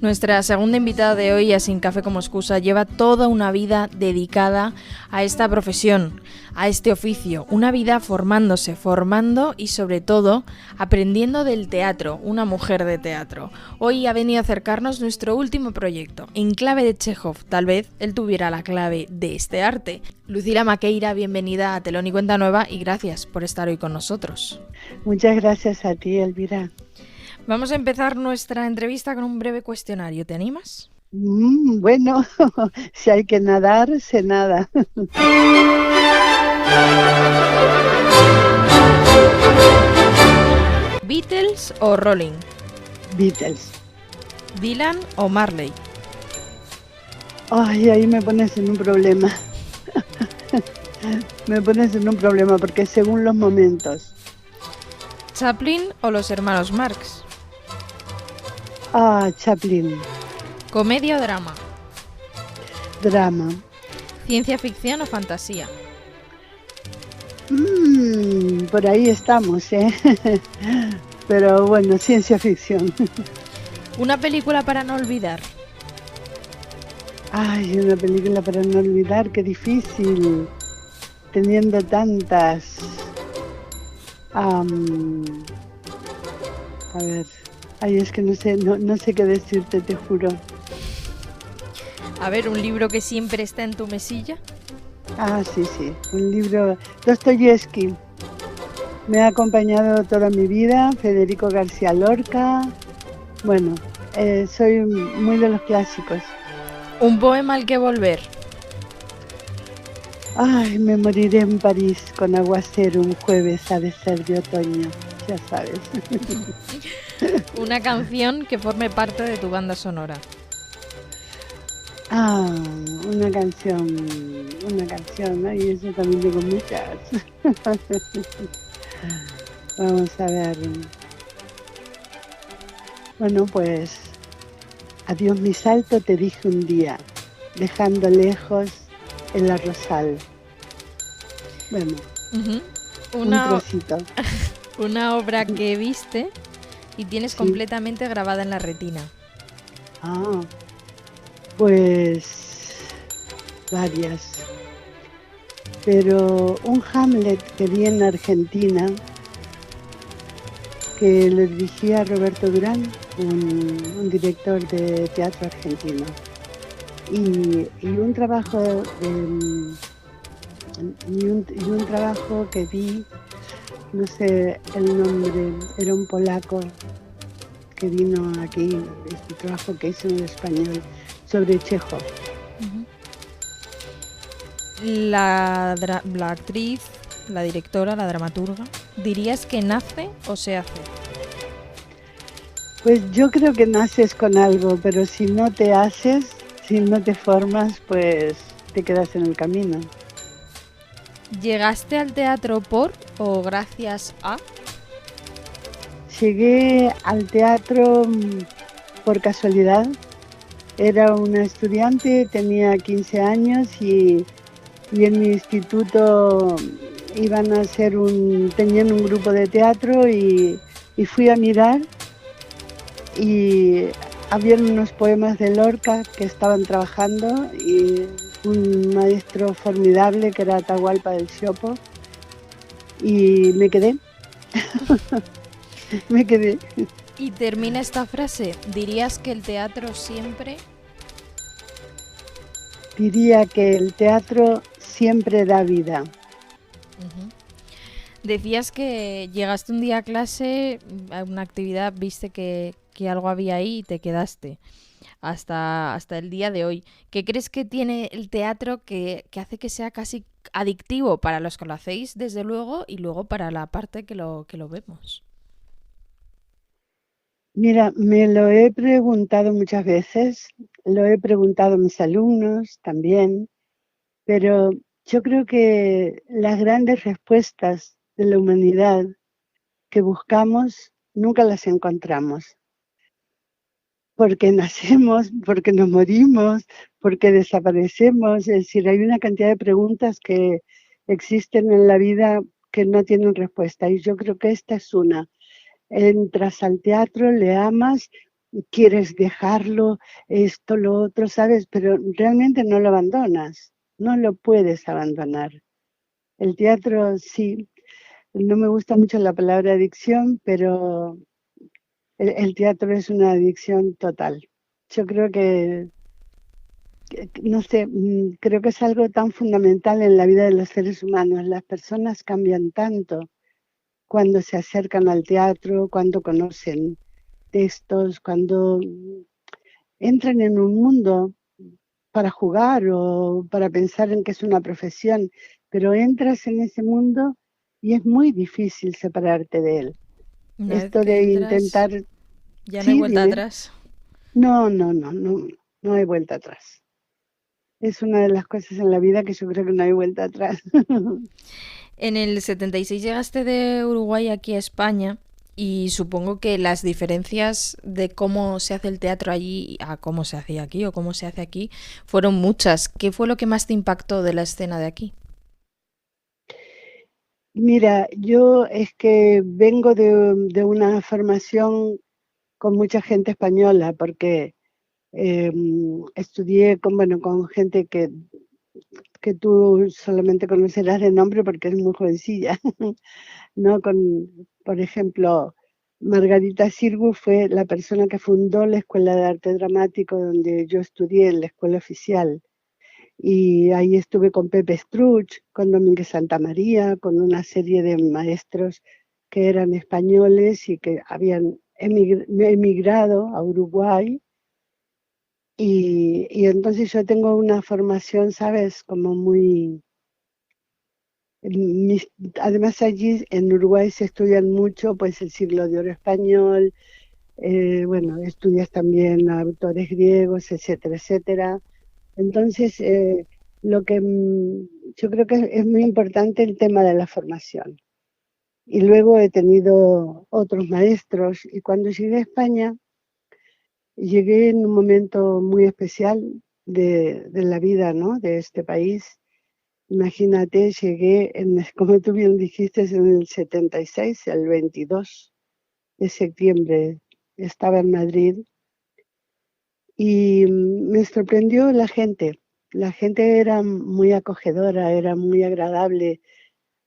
Nuestra segunda invitada de hoy, a Sin Café como Excusa, lleva toda una vida dedicada a esta profesión, a este oficio, una vida formándose, formando y sobre todo aprendiendo del teatro, una mujer de teatro. Hoy ha venido a acercarnos nuestro último proyecto, en clave de Chekhov. Tal vez él tuviera la clave de este arte. Lucila Maqueira, bienvenida a Telón y Cuenta Nueva y gracias por estar hoy con nosotros. Muchas gracias a ti, Elvira. Vamos a empezar nuestra entrevista con un breve cuestionario. ¿Te animas? Bueno, si hay que nadar, se nada. ¿Beatles o Rolling? Beatles. ¿Dylan o Marley? Ay, ahí me pones en un problema. Me pones en un problema porque según los momentos. ¿Chaplin o los hermanos Marx? Chaplin. ¿Comedia o drama? Drama. ¿Ciencia ficción o fantasía? Por ahí estamos, ¿eh? Pero bueno, ciencia ficción. ¿Una película para no olvidar? Ay, una película para no olvidar, qué difícil. Teniendo tantas. A ver. Ay, es que no sé qué decirte, te juro. A ver, ¿un libro que siempre está en tu mesilla? Sí. Un libro. Dostoyevski. Me ha acompañado toda mi vida. Federico García Lorca. Bueno, soy muy de los clásicos. ¿Un poema al que volver? Ay, me moriré en París con aguacero un jueves, ha de ser de otoño. Ya sabes. ¿Una canción que forme parte de tu banda sonora? Una canción, ¿no? Y eso también tengo muchas. Vamos a ver. Bueno, pues, adiós mi salto te dije un día, dejando lejos el arrozal. Bueno, un trocito. Una obra que viste y tienes completamente grabada en la retina. Pues varias. Pero un Hamlet que vi en Argentina, que lo dirigía Roberto Durán, un director de teatro argentino. Y un trabajo que vi, no sé el nombre, era un polaco que vino aquí, este trabajo que hizo en español, sobre Chekhov. La actriz, la directora, la dramaturga, ¿dirías que nace o se hace? Pues yo creo que naces con algo, pero si no te haces, si no te formas, pues te quedas en el camino. ¿Llegaste al teatro por o gracias a? Llegué al teatro por casualidad. Era una estudiante, tenía 15 años y en mi instituto tenían un grupo de teatro y fui a mirar y habían unos poemas de Lorca que estaban trabajando y un maestro formidable que era Atahualpa del Siopo y me quedé. Me quedé. Y termina esta frase, ¿dirías que el teatro siempre? Diría que el teatro siempre da vida. Decías que llegaste un día a clase, a una actividad, viste que algo había ahí y te quedaste hasta el día de hoy. ¿Qué crees que tiene el teatro que hace que sea casi adictivo para los que lo hacéis, desde luego, y luego para la parte que lo vemos? Mira, me lo he preguntado muchas veces, lo he preguntado a mis alumnos también, pero yo creo que las grandes respuestas de la humanidad que buscamos nunca las encontramos. Porque nacemos, porque nos morimos, porque desaparecemos. Es decir, hay una cantidad de preguntas que existen en la vida que no tienen respuesta. Y yo creo que esta es una. Entras al teatro, le amas quieres dejarlo, esto, lo otro, ¿sabes? Pero realmente no lo abandonas, no lo puedes abandonar. El teatro sí, no me gusta mucho la palabra adicción, pero el teatro es una adicción total. Yo creo no sé, creo que es algo tan fundamental en la vida de los seres humanos. Las personas cambian tanto cuando se acercan al teatro, cuando conocen textos, cuando entran en un mundo para jugar o para pensar en que es una profesión, pero entras en ese mundo y es muy difícil separarte de él. Una vez Esto que de entras, intentar, ya no hay sí, vuelta dime, atrás. no, no, no, no, no hay vuelta atrás. Es una de las cosas en la vida que yo creo que no hay vuelta atrás. En el 76 llegaste de Uruguay aquí a España y supongo que las diferencias de cómo se hace el teatro allí a cómo se hacía aquí o cómo se hace aquí fueron muchas. ¿Qué fue lo que más te impactó de la escena de aquí? Mira, yo es que vengo de una formación con mucha gente española, porque estudié bueno, con gente que tú solamente conocerás de nombre porque es muy jovencilla, ¿no? Por ejemplo, Margarita Sirgu fue la persona que fundó la Escuela de Arte Dramático donde yo estudié en la escuela oficial. Y ahí estuve con Pepe Struch, con Domínguez Santamaría, con una serie de maestros que eran españoles y que habían emigrado a Uruguay. Y entonces yo tengo una formación, ¿sabes? Como muy... mis- además allí en Uruguay se estudian mucho pues el siglo de oro español, bueno, estudias también autores griegos, etcétera, etcétera. Entonces, lo que yo creo que es muy importante el tema de la formación. Y luego he tenido otros maestros y cuando llegué a España, llegué en un momento muy especial de la vida, ¿no? De este país. Imagínate, llegué, como tú bien dijiste, en el 76, el 22 de septiembre, estaba en Madrid y me sorprendió la gente. La gente era muy acogedora, era muy agradable,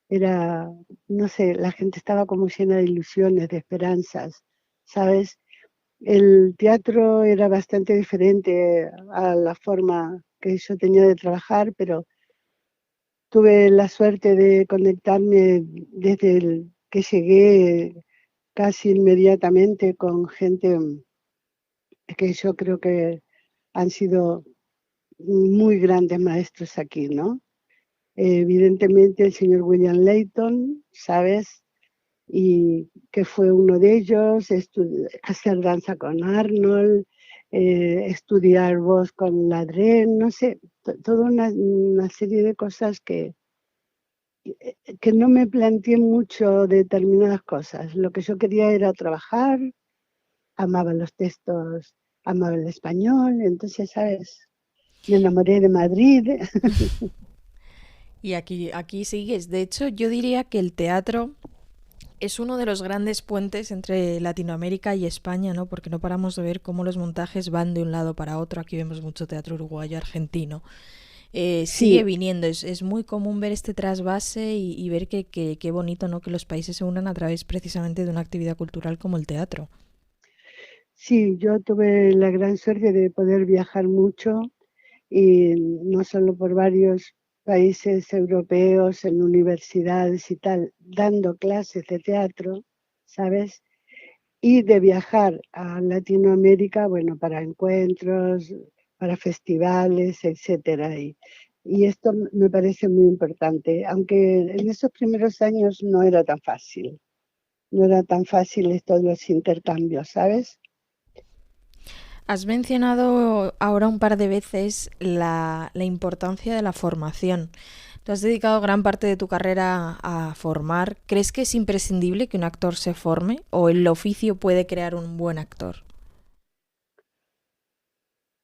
era, no sé, la gente estaba como llena de ilusiones, de esperanzas, ¿sabes? El teatro era bastante diferente a la forma que yo tenía de trabajar, pero tuve la suerte de conectarme desde el que llegué casi inmediatamente con gente que yo creo que han sido muy grandes maestros aquí, ¿no? Evidentemente el señor William Layton, ¿sabes? Y que fue uno de ellos, hacer danza con Arnold, estudiar voz con Ladrén, no sé, toda una serie de cosas que no me planteé mucho determinadas cosas. Lo que yo quería era trabajar, amaba los textos, amaba el español, entonces, ¿sabes? Me enamoré de Madrid. Y aquí sigues. De hecho, yo diría que el teatro es uno de los grandes puentes entre Latinoamérica y España, ¿no? Porque no paramos de ver cómo los montajes van de un lado para otro. Aquí vemos mucho teatro uruguayo, argentino. Sigue Sí, viniendo, es muy común ver este trasvase y ver que qué bonito, ¿no? Que los países se unan a través precisamente de una actividad cultural como el teatro. sí, yo tuve la gran suerte de poder viajar mucho y no solo por varios países europeos en universidades y tal, dando clases de teatro, ¿sabes? Y de viajar a Latinoamérica, bueno, para encuentros, para festivales, etcétera. Y esto me parece muy importante, aunque en esos primeros años no era tan fácil, no era tan fácil esto de los intercambios, ¿sabes? Has mencionado ahora un par de veces la importancia de la formación. Tú has dedicado gran parte de tu carrera a formar. ¿Crees que es imprescindible que un actor se forme o el oficio puede crear un buen actor?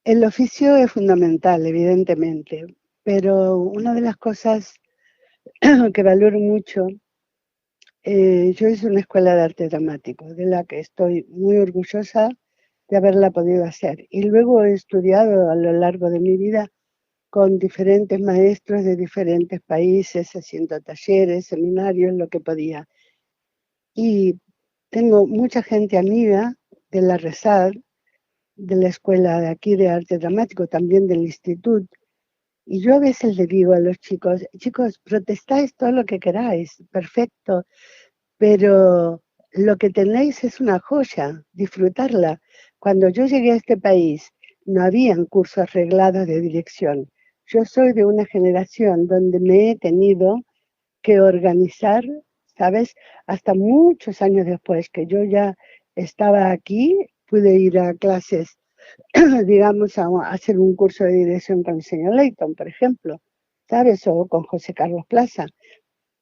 El oficio es fundamental, evidentemente, pero una de las cosas que valoro mucho, yo hice una escuela de arte dramático, de la que estoy muy orgullosa de haberla podido hacer. Y luego he estudiado a lo largo de mi vida con diferentes maestros de diferentes países, haciendo talleres, seminarios, lo que podía. Y tengo mucha gente amiga de la RESAD, de la escuela de aquí de arte dramático, también del instituto. Y yo a veces le digo a los chicos, chicos, protestáis todo lo que queráis, perfecto, pero lo que tenéis es una joya, disfrutarla. Cuando yo llegué a este país, no habían cursos reglados de dirección. Yo soy de una generación donde me he tenido que organizar, ¿sabes? Hasta muchos años después que yo ya estaba aquí, pude ir a clases, digamos, a hacer un curso de dirección con el señor Leighton, por ejemplo, ¿sabes? O con José Carlos Plaza.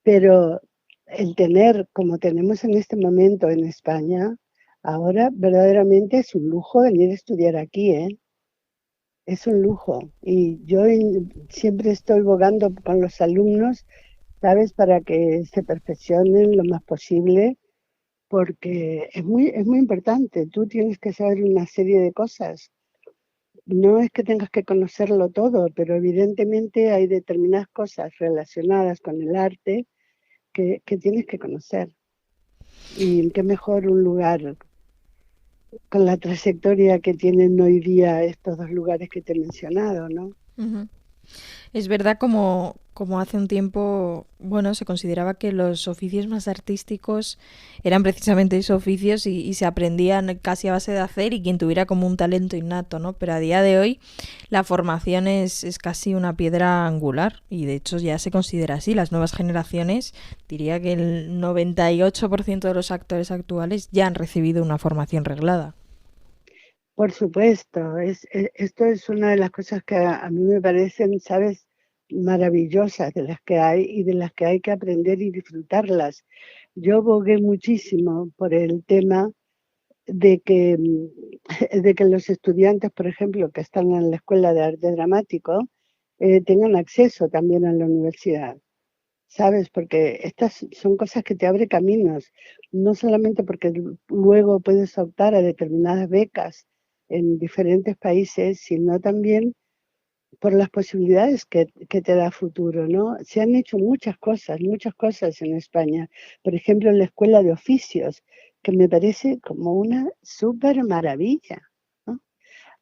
Pero el tener, como tenemos en este momento en España, ahora verdaderamente es un lujo venir a estudiar aquí, ¿eh? Es un lujo. Y yo siempre estoy bogando con los alumnos, ¿sabes? Para que se perfeccionen lo más posible, porque es muy importante. Tú tienes que saber una serie de cosas. No es que tengas que conocerlo todo, pero evidentemente hay determinadas cosas relacionadas con el arte que tienes que conocer. Y qué mejor un lugar con la trayectoria que tienen hoy día estos dos lugares que te he mencionado, ¿no? Ujú. Es verdad como hace un tiempo, bueno, se consideraba que los oficios más artísticos eran precisamente esos oficios y se aprendían casi a base de hacer y quien tuviera como un talento innato, ¿no? Pero a día de hoy la formación es casi una piedra angular y de hecho ya se considera así. Las nuevas generaciones, diría que el 98% de los actores actuales ya han recibido una formación reglada. Por supuesto, esto es una de las cosas que a mí me parecen, ¿sabes?, maravillosas de las que hay y de las que hay que aprender y disfrutarlas. Yo bogué muchísimo por el tema de que, de que los estudiantes, por ejemplo, que están en la Escuela de Arte Dramático, tengan acceso también a la universidad, ¿sabes? Porque estas son cosas que te abren caminos, no solamente porque luego puedes optar a determinadas becas en diferentes países, sino también por las posibilidades que te da futuro, ¿no? Se han hecho muchas cosas en España. Por ejemplo, en la Escuela de Oficios, que me parece como una súper maravilla, ¿no?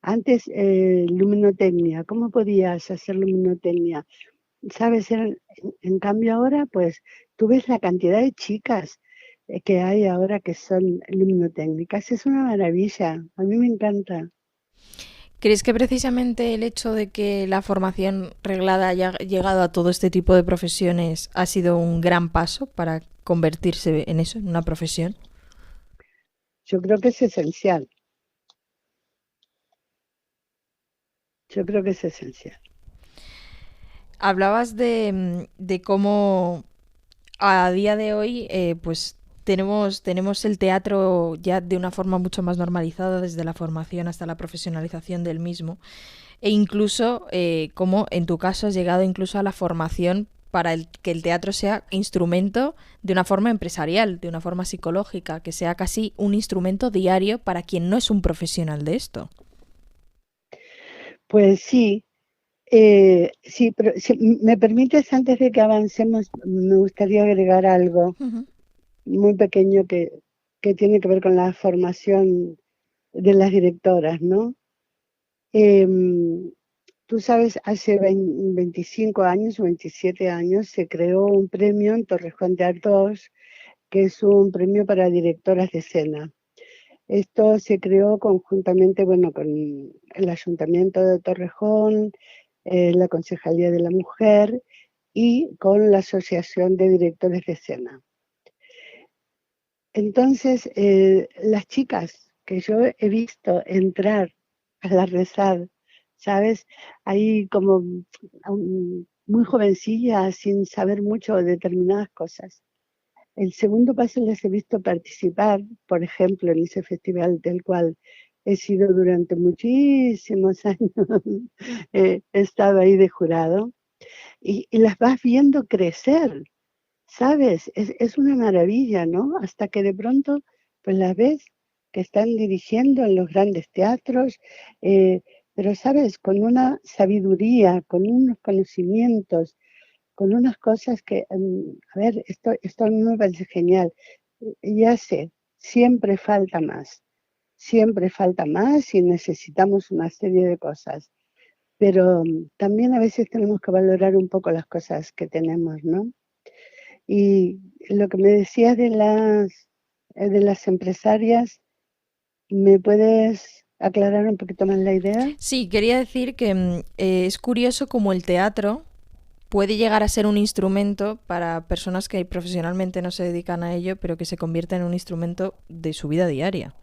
Antes, luminotecnia, ¿cómo podías hacer luminotecnia? ¿Sabes? En cambio ahora, pues, tú ves la cantidad de chicas que hay ahora que son luminotécnicas. Es una maravilla. A mí me encanta. ¿Crees que precisamente el hecho de que la formación reglada haya llegado a todo este tipo de profesiones ha sido un gran paso para convertirse en eso, en una profesión? Yo creo que es esencial. Yo creo que es esencial. Hablabas de cómo a día de hoy pues tenemos el teatro ya de una forma mucho más normalizada desde la formación hasta la profesionalización del mismo. E incluso, como en tu caso has llegado incluso a la formación para que el teatro sea instrumento de una forma empresarial, de una forma psicológica, que sea casi un instrumento diario para quien no es un profesional de esto. Pues sí, sí, pero si me permites, antes de que avancemos, me gustaría agregar algo Uh-huh. muy pequeño que tiene que ver con la formación de las directoras, ¿no? Em, Tú sabes, hace 25 años o 27 años se creó un premio en Torrejón de Ardoz, que es un premio para directoras de escena. Esto se creó conjuntamente, bueno, con el Ayuntamiento de Torrejón, la Concejalía de la Mujer y con la Asociación de Directores de Escena. Entonces, las chicas que yo he visto entrar a la RESAD, ¿sabes? Ahí como muy jovencillas, sin saber mucho de determinadas cosas. El segundo paso les he visto participar, por ejemplo, en ese festival del cual he sido durante muchísimos años, he estado ahí de jurado, y las vas viendo crecer, ¿sabes? Es una maravilla, ¿no? Hasta que de pronto, pues las ves que están dirigiendo en los grandes teatros, eh, pero, ¿sabes? Con una sabiduría, con unos conocimientos, con unas cosas que, a ver, esto a mí me parece genial. Ya sé, siempre falta más y necesitamos una serie de cosas, pero también a veces tenemos que valorar un poco las cosas que tenemos, ¿no? Y lo que me decías de las empresarias, ¿me puedes aclarar un poquito más la idea? Sí, quería decir que es curioso cómo el teatro puede llegar a ser un instrumento para personas que profesionalmente no se dedican a ello, pero que se convierte en un instrumento de su vida diaria.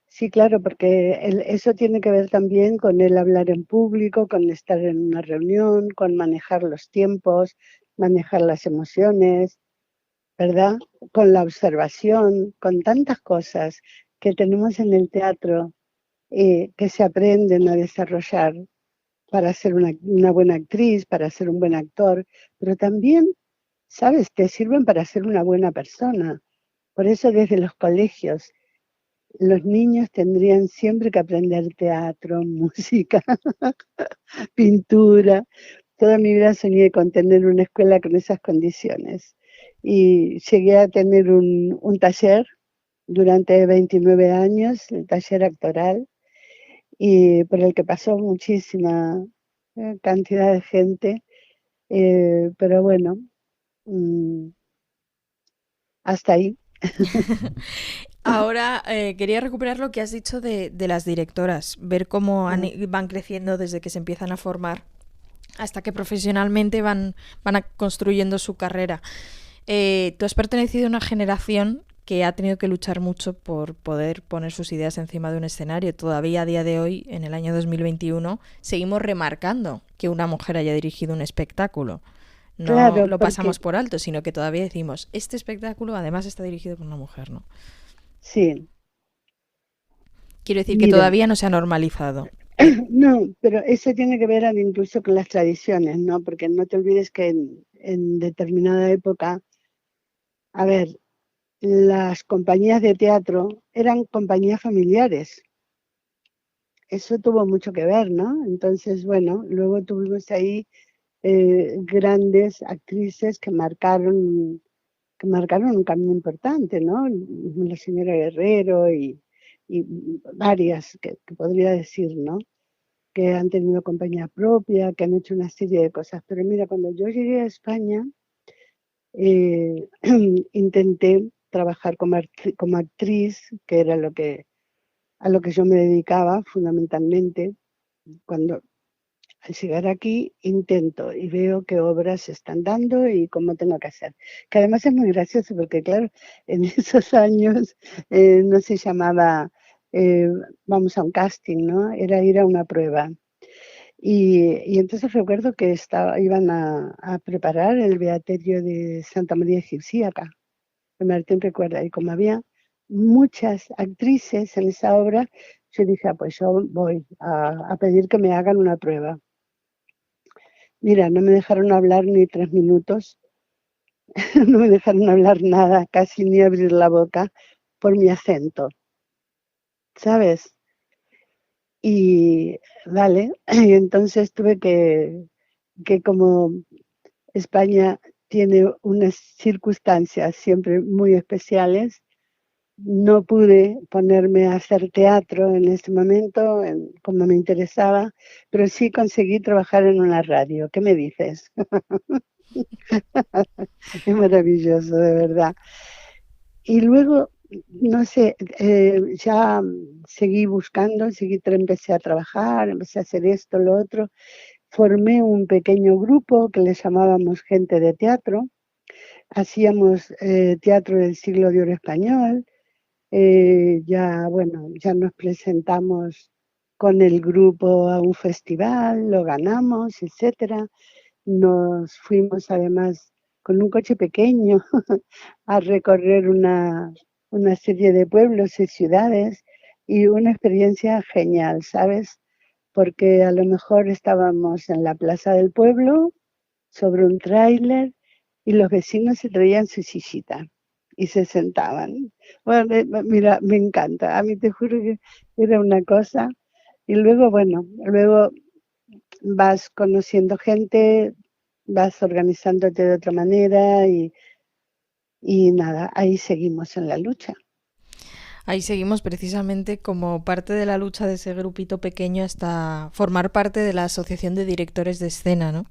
Sí, claro, porque eso tiene que ver también con el hablar en público, con estar en una reunión, con manejar los tiempos, manejar las emociones, ¿verdad? Con la observación, con tantas cosas que tenemos en el teatro que se aprenden a desarrollar para ser una buena actriz, para ser un buen actor, pero también, ¿sabes?, te sirven para ser una buena persona. Por eso desde los colegios los niños tendrían siempre que aprender teatro, música, pintura. Toda mi vida soñé con tener una escuela con esas condiciones. Y llegué a tener un taller durante 29 años, el taller actoral, y por el que pasó muchísima cantidad de gente, pero bueno, mm, hasta ahí. Ahora quería recuperar lo que has dicho de las directoras, ver cómo van creciendo desde que se empiezan a formar hasta que profesionalmente van construyendo su carrera. Tú has pertenecido a una generación que ha tenido que luchar mucho por poder poner sus ideas encima de un escenario. Todavía a día de hoy, en el año 2021, seguimos remarcando que una mujer haya dirigido un espectáculo. No Claro, lo porque pasamos por alto, sino que todavía decimos, este espectáculo además está dirigido por una mujer, ¿no? sí, Quiero decir que mira, todavía no se ha normalizado. no, pero eso tiene que ver incluso con las tradiciones, ¿no? Porque no te olvides que en determinada época, a ver, las compañías de teatro eran compañías familiares. Eso tuvo mucho que ver, ¿no? Entonces, bueno, luego tuvimos ahí grandes actrices que marcaron un cambio importante, ¿no? La señora Guerrero y varias que podría decir, ¿no? Que han tenido compañía propia, que han hecho una serie de cosas. Pero mira, cuando yo llegué a España, eh, intenté trabajar como actriz, que era a lo que yo me dedicaba fundamentalmente. Cuando al llegar aquí intento y veo qué obras se están dando y cómo tengo que hacer. Que además es muy gracioso porque, claro, en esos años no se llamaba eh, vamos a un casting, ¿no? Era ir a una prueba. Y entonces recuerdo que iban a preparar el Beaterio de Santa María Egipciaca, que Martín recuerda, y como había muchas actrices en esa obra, yo dije, "Ah, pues yo voy a pedir que me hagan una prueba". Mira, no me dejaron hablar ni 3 minutos, no me dejaron hablar nada, casi ni abrir la boca por mi acento, ¿sabes? Y vale, y entonces tuve que como España tiene unas circunstancias siempre muy especiales. No pude ponerme a hacer teatro en ese momento, como me interesaba, pero sí conseguí trabajar en una radio. ¿Qué me dices? Es maravilloso, de verdad. Y luego, no sé, ya seguí buscando, empecé a trabajar, empecé a hacer esto, lo otro. Formé un pequeño grupo que le llamábamos Gente de Teatro. Hacíamos teatro del siglo de oro español. Ya, bueno, ya nos presentamos con el grupo a un festival, lo ganamos, etcétera. Nos fuimos además con un coche pequeño a recorrer una serie de pueblos y ciudades y una experiencia genial, ¿sabes? Porque a lo mejor estábamos en la plaza del pueblo sobre un tráiler y los vecinos se traían su sillita. y se sentaban. Bueno, mira, me encanta. A mí te juro que era una cosa. Y luego, bueno, luego vas conociendo gente, vas organizándote de otra manera y nada, ahí seguimos en la lucha. Ahí seguimos precisamente como parte de la lucha de ese grupito pequeño hasta formar parte de la Asociación de Directores de Escena, ¿no?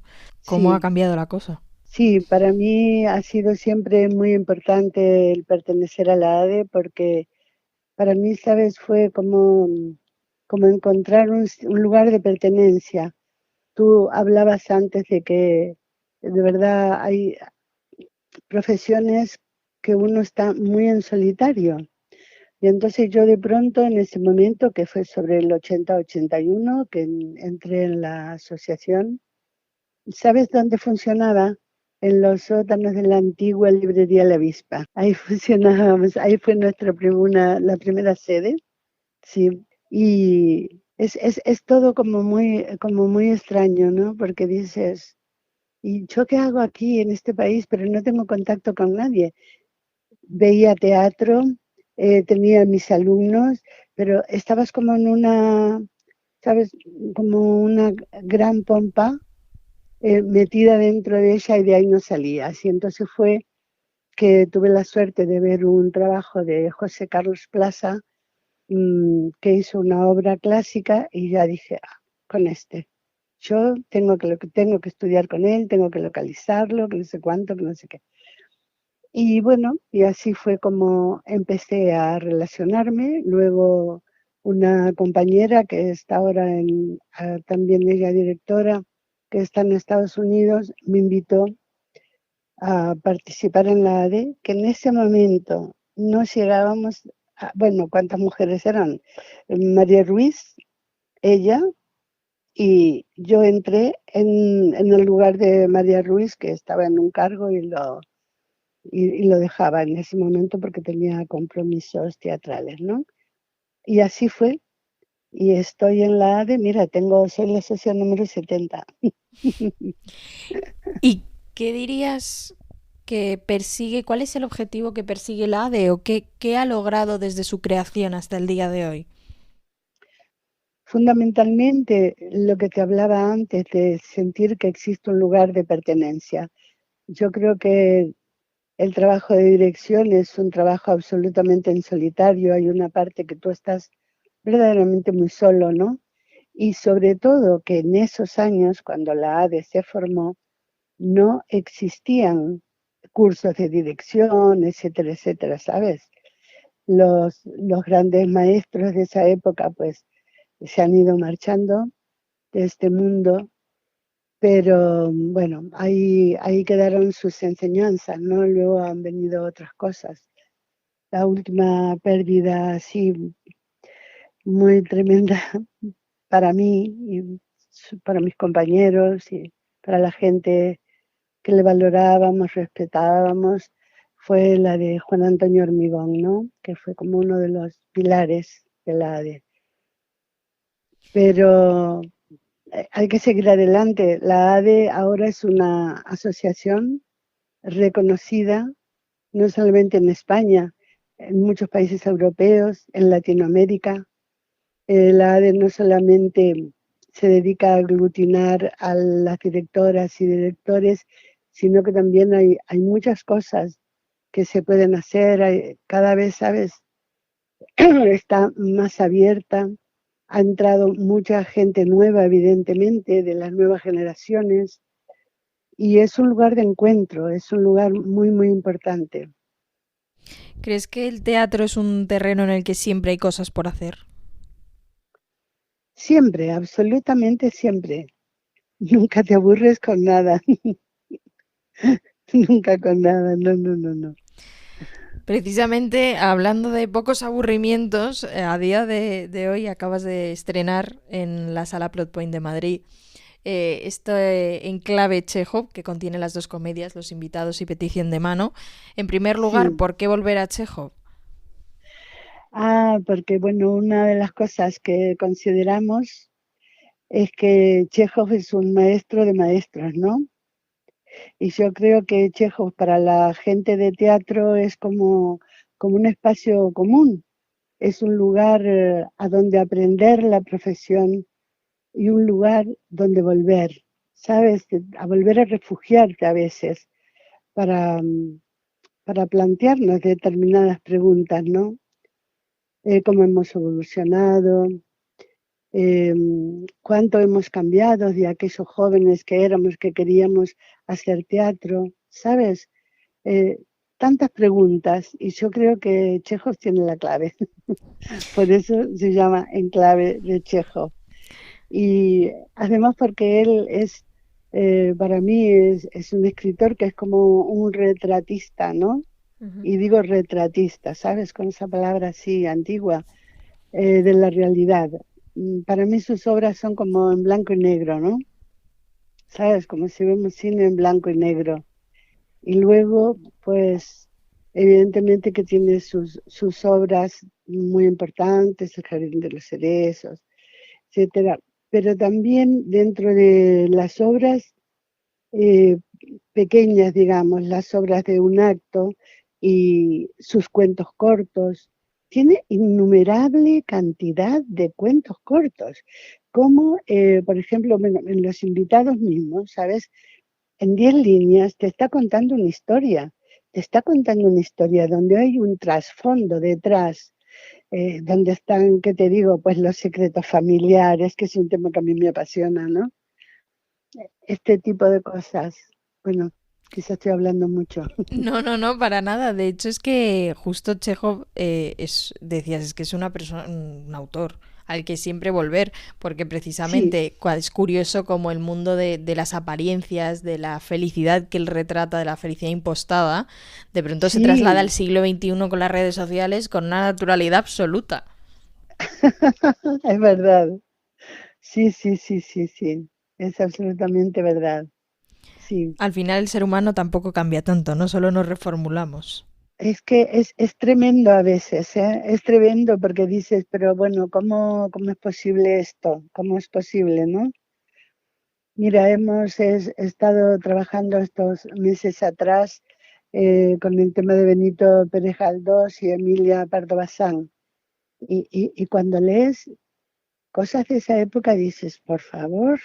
¿Cómo ha Sí, cambiado la cosa? sí, para mí ha sido siempre muy importante el pertenecer a la ADE porque para mí, sabes, fue como encontrar un lugar de pertenencia. Tú hablabas antes de que de verdad hay profesiones que uno está muy en solitario. Y entonces yo de pronto en ese momento, que fue sobre el 80-81, que entré en la asociación, ¿sabes dónde funcionaba? En los sótanos de la antigua librería La Avispa. Ahí funcionábamos, ahí fue la primera sede, sí. Y es todo como muy extraño, ¿no? Porque dices, ¿y yo qué hago aquí en este país? Pero no tengo contacto con nadie. Veía teatro, tenía mis alumnos, pero estabas como en una, ¿sabes? Como una gran pompa metida dentro de ella y de ahí no salías. Y entonces fue que tuve la suerte de ver un trabajo de José Carlos Plaza, que hizo una obra clásica y ya dije, "Ah, con este. Yo tengo que estudiar con él, tengo que localizarlo, que no sé cuánto, que no sé qué. Y bueno, y así fue como empecé a relacionarme. Luego una compañera que está ahora también ella directora, que está en Estados Unidos, me invitó a participar en la ADE, que en ese momento no llegábamos bueno, ¿cuántas mujeres eran? María Ruiz, ella, y yo entré en el lugar de María Ruiz, que estaba en un cargo y lo dejaba en ese momento porque tenía compromisos teatrales, ¿no? Y así fue. Y estoy en la ADE, mira, soy la sesión número 70. ¿Y qué dirías que persigue, cuál es el objetivo que persigue la ADE o qué ha logrado desde su creación hasta el día de hoy? Fundamentalmente, lo que te hablaba antes de sentir que existe un lugar de pertenencia. Yo creo que el trabajo de dirección es un trabajo absolutamente en solitario. Hay una parte que tú estás verdaderamente muy solo, ¿no? Y sobre todo que en esos años, cuando la ADE se formó, no existían cursos de dirección, etcétera, etcétera, ¿sabes? Los grandes maestros de esa época, pues, se han ido marchando de este mundo, pero bueno, ahí quedaron sus enseñanzas, ¿no? Luego han venido otras cosas. La última pérdida así muy tremenda para mí y para mis compañeros y para la gente que le valorábamos, respetábamos, fue la de Juan Antonio Hormigón, ¿no? Que fue como uno de los pilares de la ADE. Pero hay que seguir adelante. La ADE ahora es una asociación reconocida no solamente en España, en muchos países europeos, en Latinoamérica. La ADE no solamente se dedica a aglutinar a las directoras y directores, sino que también hay muchas cosas que se pueden hacer. Cada vez, ¿sabes? Está más abierta. Ha entrado mucha gente nueva, evidentemente, de las nuevas generaciones, y es un lugar de encuentro, es un lugar muy, muy importante. ¿Crees que el teatro es un terreno en el que siempre hay cosas por hacer? Siempre, absolutamente siempre. Nunca te aburres con nada. Nunca con nada, no, no, no, no. Precisamente hablando de pocos aburrimientos, a día de hoy acabas de estrenar en la sala Plot Point de Madrid este enclave Chekhov que contiene las dos comedias, Los invitados y Petición de mano. En primer lugar, Sí. ¿por qué volver a Chekhov? Porque bueno, una de las cosas que consideramos es que Chekhov es un maestro de maestros, ¿no? Y yo creo que Chekhov para la gente de teatro es como un espacio común, es un lugar a donde aprender la profesión y un lugar donde volver, ¿sabes? A volver a refugiarte a veces para, para plantearnos determinadas preguntas, ¿no? Cómo hemos evolucionado, eh, cuánto hemos cambiado de aquellos jóvenes que éramos, que queríamos hacer teatro, ¿sabes? Eh, tantas preguntas y yo creo que Chekhov tiene la clave. Por eso se llama Enclave de Chekhov. Y además porque él es, para mí, es un escritor que es como un retratista, ¿no? Ujú. Y digo retratista, ¿sabes? Con esa palabra así antigua, de la realidad. Para mí sus obras son como en blanco y negro, ¿no? ¿Sabes? Como si vemos cine en blanco y negro. Y luego, pues, evidentemente que tiene sus obras muy importantes, El Jardín de los Cerezos, etcétera. Pero también dentro de las obras eh, pequeñas, digamos, las obras de un acto y sus cuentos cortos. Tiene innumerable cantidad de cuentos cortos, como, por ejemplo, bueno, en Los Invitados mismos, ¿sabes? En 10 líneas te está contando una historia, te está contando una historia donde hay un trasfondo detrás, donde están, ¿qué te digo? Pues los secretos familiares, que es un tema que a mí me apasiona, ¿no? Este tipo de cosas. Bueno, quizás estoy hablando mucho. No, no, no, para nada. De hecho, es que justo Chekhov decías, es que es una persona, un autor al que siempre volver, porque Sí, precisamente es curioso como el mundo de las apariencias, de la felicidad que él retrata, de la felicidad impostada, de pronto se traslada al sí, siglo XXI con las redes sociales con una naturalidad absoluta. es verdad. Sí, sí, sí, sí, sí. Es absolutamente verdad. Sí. Al final el ser humano tampoco cambia tanto, no solo nos reformulamos. Es que es tremendo a veces, ¿eh? Es tremendo porque dices, pero bueno, ¿cómo es posible esto? ¿Cómo es posible, no? Mira, hemos estado trabajando estos meses atrás con el tema de Benito Pérez Galdós y Emilia Pardo Bazán. Y cuando lees cosas de esa época dices, por favor,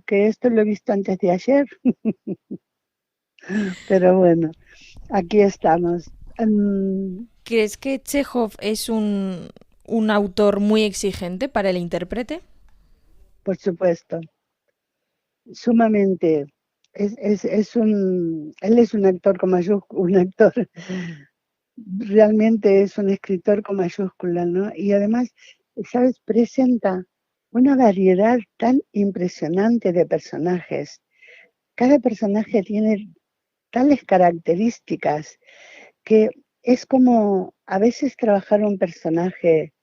que esto lo he visto antes de ayer. Pero bueno, aquí estamos. ¿Crees que Chekhov es un autor muy exigente para el intérprete? Por supuesto, sumamente. Él es un actor con mayúscula, un actor, realmente es un escritor con mayúscula, ¿no? Y además, ¿sabes? Presenta una variedad tan impresionante de personajes. Cada personaje tiene tales características que es como a veces trabajar un personaje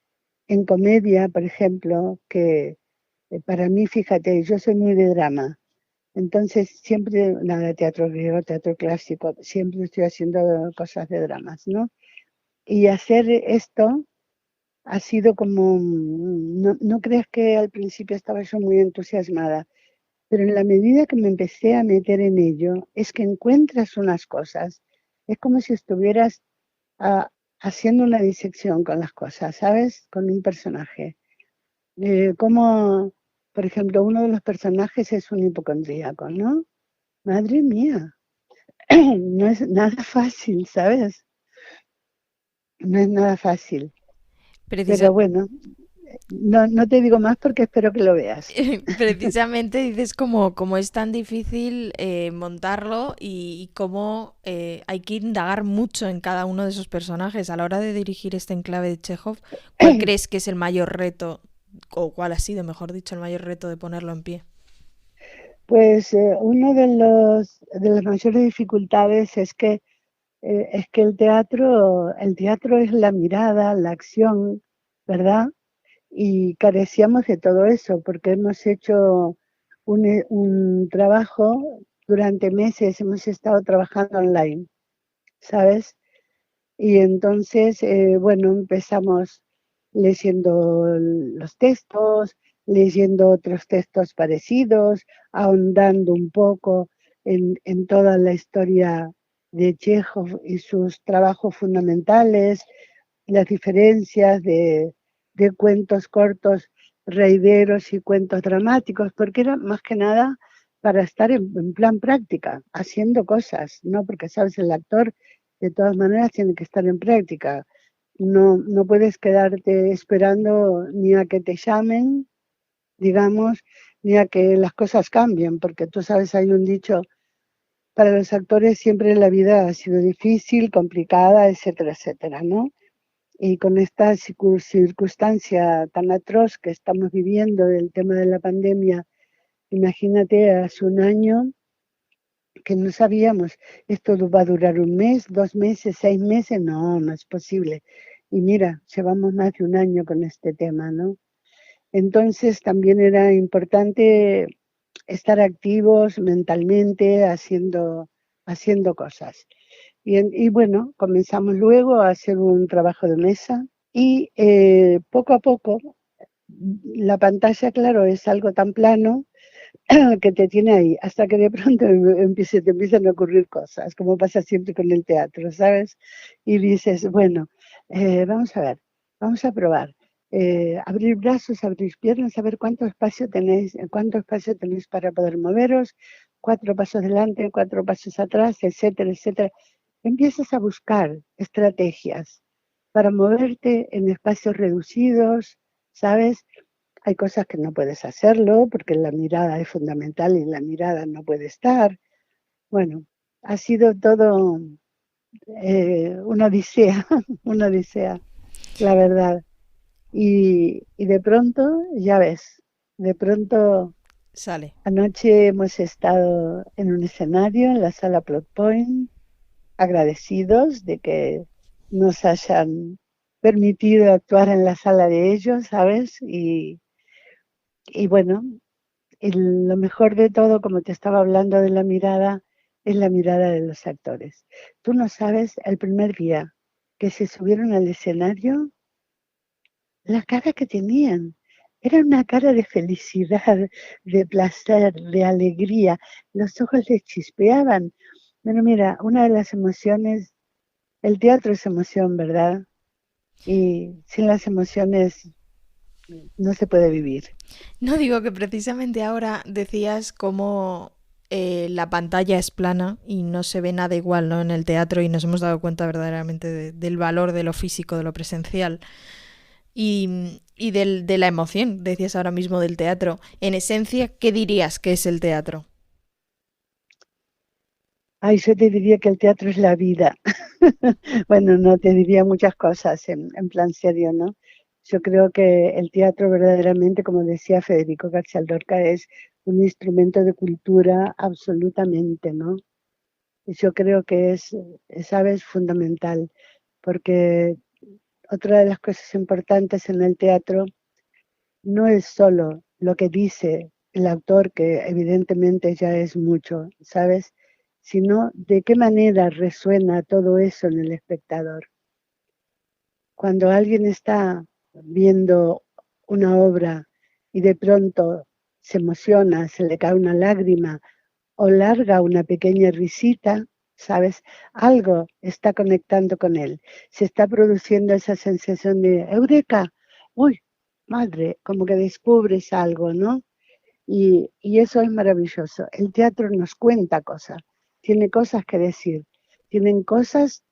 en comedia, por ejemplo, que para mí, fíjate, yo soy muy de drama, entonces siempre, nada, teatro griego, teatro clásico, siempre estoy haciendo cosas de dramas, ¿no? Y hacer esto ha sido como, no creas que al principio estaba yo muy entusiasmada, pero en la medida que me empecé a meter en ello, es que encuentras unas cosas, es como si estuvieras ah, haciendo una disección con las cosas, ¿sabes? Con un personaje. Como, por ejemplo, uno de los personajes es un hipocondríaco, ¿no? Madre mía, no es nada fácil, ¿sabes? No es nada fácil. Precisa- Pero bueno, no te digo más porque espero que lo veas. Precisamente dices como es tan difícil montarlo y cómo hay que indagar mucho en cada uno de esos personajes. A la hora de dirigir este enclave de Chekhov, ¿cuál crees que es el mayor reto, o cuál ha sido, mejor dicho, el mayor reto de ponerlo en pie? Pues uno de las mayores dificultades es que el teatro es la mirada, la acción, ¿verdad? Y carecíamos de todo eso porque hemos hecho un trabajo durante meses, hemos estado trabajando online, ¿sabes? Y entonces, bueno, empezamos leyendo los textos, leyendo otros textos parecidos, ahondando un poco. en toda la historia de Chekhov y sus trabajos fundamentales, las diferencias de cuentos cortos reideros y cuentos dramáticos, porque era más que nada para estar en plan práctica, haciendo cosas, ¿no? Porque, sabes, el actor de todas maneras tiene que estar en práctica. No puedes quedarte esperando ni a que te llamen, digamos, ni a que las cosas cambien, porque tú sabes, hay un dicho, para los actores siempre la vida ha sido difícil, complicada, etcétera, etcétera, ¿no? Y con esta circunstancia tan atroz que estamos viviendo del tema de la pandemia, imagínate, hace un año que no sabíamos, esto va a durar un mes, 2 meses, 6 meses, no es posible. Y mira, llevamos más de un año con este tema, ¿no? Entonces también era importante estar activos mentalmente, haciendo cosas. Y bueno, comenzamos luego a hacer un trabajo de mesa y poco a poco la pantalla, claro, es algo tan plano que te tiene ahí, hasta que de pronto te empiezan a ocurrir cosas, como pasa siempre con el teatro, ¿sabes? Y dices, bueno, vamos a ver, vamos a probar. Abrir brazos, abrir piernas, a ver cuánto espacio tenéis para poder moveros, 4 pasos delante, 4 pasos atrás, etcétera, etcétera. Empiezas a buscar estrategias para moverte en espacios reducidos, ¿sabes? Hay cosas que no puedes hacerlo porque la mirada es fundamental y la mirada no puede estar. Bueno, ha sido todo una odisea, una odisea, la verdad. Y de pronto, ya ves, de pronto Sale. anoche hemos estado en un escenario, en la sala Plot Point, agradecidos de que nos hayan permitido actuar en la sala de ellos, ¿sabes? Y bueno, lo mejor de todo, como te estaba hablando de la mirada, es la mirada de los actores. Tú no sabes, el primer día que se subieron al escenario, la cara que tenían. Era una cara de felicidad, de placer, de alegría. Los ojos les chispeaban. Bueno, mira, una de las emociones, el teatro es emoción, ¿verdad? Y sin las emociones no se puede vivir. No digo que precisamente ahora decías cómo la pantalla es plana y no se ve nada igual, ¿no? En el teatro, y nos hemos dado cuenta verdaderamente del valor de lo físico, de lo presencial y de la emoción, decías ahora mismo del teatro. En esencia, ¿qué dirías que es el teatro? Ay, yo te diría que el teatro es la vida. Bueno, no te diría muchas cosas en plan serio, ¿no? Yo creo que el teatro verdaderamente, como decía Federico García Lorca, es un instrumento de cultura absolutamente, ¿no? Y yo creo que sabes, fundamental, porque otra de las cosas importantes en el teatro no es solo lo que dice el autor, que evidentemente ya es mucho, ¿sabes? Sino de qué manera resuena todo eso en el espectador. Cuando alguien está viendo una obra y de pronto se emociona, se le cae una lágrima o larga una pequeña risita, ¿sabes? Algo está conectando con él. Se está produciendo esa sensación de eureka, uy, madre, como que descubres algo, ¿no? Y eso es maravilloso. El teatro nos cuenta cosas, tiene cosas que decir, tienen cosas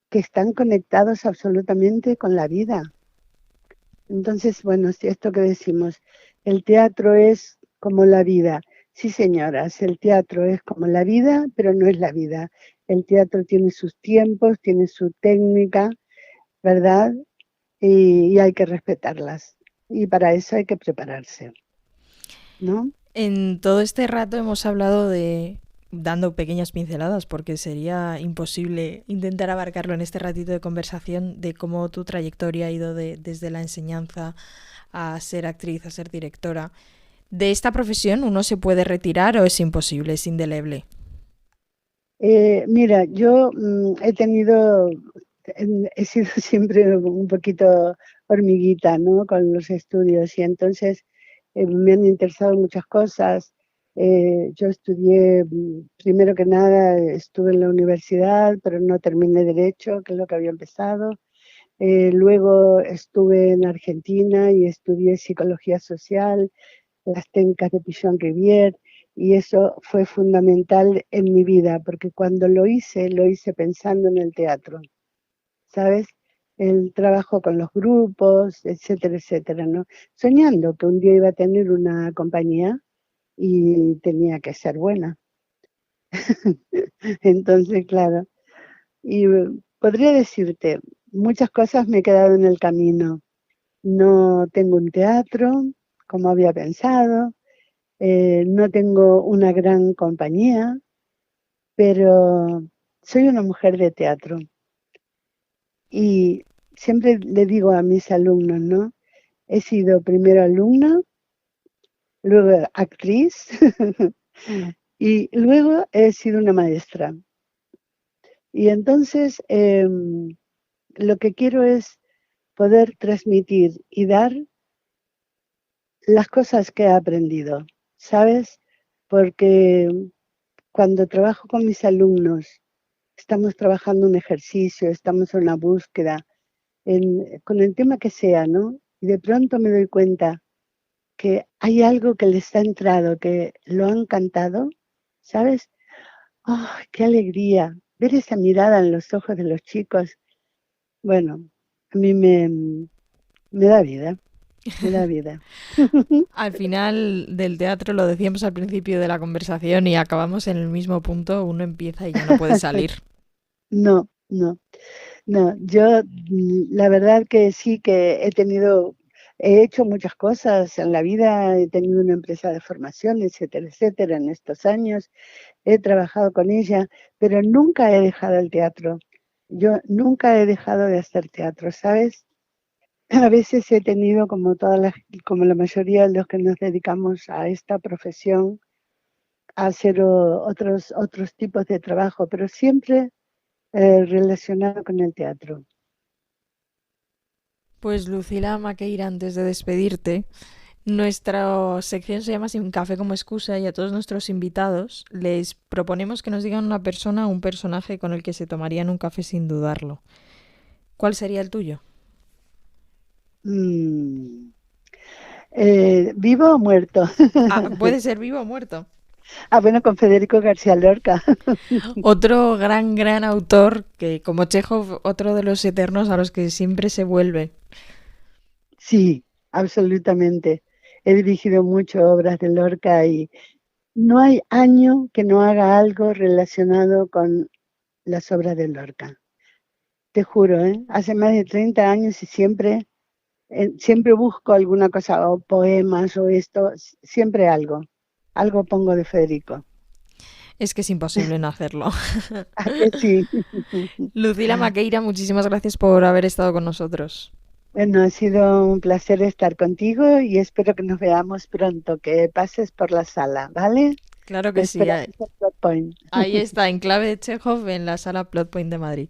que están conectados absolutamente con la vida. Entonces, bueno, si esto que decimos, el teatro es como la vida. Sí, señoras, el teatro es como la vida, pero no es la vida. El teatro tiene sus tiempos, tiene su técnica, ¿verdad? Y hay que respetarlas. Y para eso hay que prepararse, ¿no? En todo este rato hemos hablado de dando pequeñas pinceladas porque sería imposible intentar abarcarlo en este ratito de conversación de cómo tu trayectoria ha ido desde la enseñanza a ser actriz, a ser directora. ¿De esta profesión uno se puede retirar o es imposible, es indeleble? Mira, yo he sido siempre un poquito hormiguita, ¿no? Con los estudios y entonces me han interesado muchas cosas. Yo estudié, primero que nada, estuve en la universidad, pero no terminé derecho, que es lo que había empezado. Luego estuve en Argentina y estudié psicología social, las técnicas de Pichon-Rivière, y eso fue fundamental en mi vida, porque cuando lo hice pensando en el teatro, ¿sabes? El trabajo con los grupos, etcétera, etcétera, ¿no? Soñando que un día iba a tener una compañía y tenía que ser buena. Entonces, claro, y podría decirte, muchas cosas me he quedado en el camino. No tengo un teatro como había pensado, no tengo una gran compañía, pero soy una mujer de teatro y siempre le digo a mis alumnos, ¿no? He sido primero alumna, luego actriz y luego he sido una maestra. Y entonces lo que quiero es poder transmitir y dar las cosas que he aprendido, ¿sabes? Porque cuando trabajo con mis alumnos, estamos trabajando un ejercicio, estamos en una búsqueda, con el tema que sea, ¿no? Y de pronto me doy cuenta que hay algo que les ha entrado, que lo han cantado, ¿sabes? ¡Oh, qué alegría! Ver esa mirada en los ojos de los chicos, bueno, a mí me da vida, me da vida. Al final del teatro, lo decíamos al principio de la conversación y acabamos en el mismo punto, uno empieza y ya no puede salir. No, no, no, yo la verdad que sí que he hecho muchas cosas en la vida, he tenido una empresa de formación, etcétera, etcétera, en estos años, he trabajado con ella, pero nunca he dejado el teatro. Yo nunca he dejado de hacer teatro, ¿sabes? A veces he tenido, como la mayoría de los que nos dedicamos a esta profesión, a hacer otros tipos de trabajo, pero siempre relacionado con el teatro. Pues Lucila Maqueira, antes de despedirte, nuestra sección se llama Sin café como excusa y a todos nuestros invitados les proponemos que nos digan una persona o un personaje con el que se tomarían un café sin dudarlo. ¿Cuál sería el tuyo? Mm, ¿Vivo o muerto? Ah, puede ser vivo o muerto. Ah, bueno, con Federico García Lorca. Otro gran autor que, como Chekhov, otro de los eternos a los que siempre se vuelve. Sí, absolutamente. He dirigido muchas obras de Lorca y no hay año que no haga algo relacionado con las obras de Lorca. Te juro, ¿eh? Hace más de 30 años y siempre busco alguna cosa, o poemas o esto, siempre algo pongo de Federico. Es que es imposible no hacerlo. ¿A que sí? Lucila Maqueira, muchísimas gracias por haber estado con nosotros. Bueno, ha sido un placer estar contigo y espero que nos veamos pronto, que pases por la sala, ¿vale? Claro Te que sí. esperamos en Plot Point. Ahí está, en clave de Chekhov en la sala Plot Point de Madrid.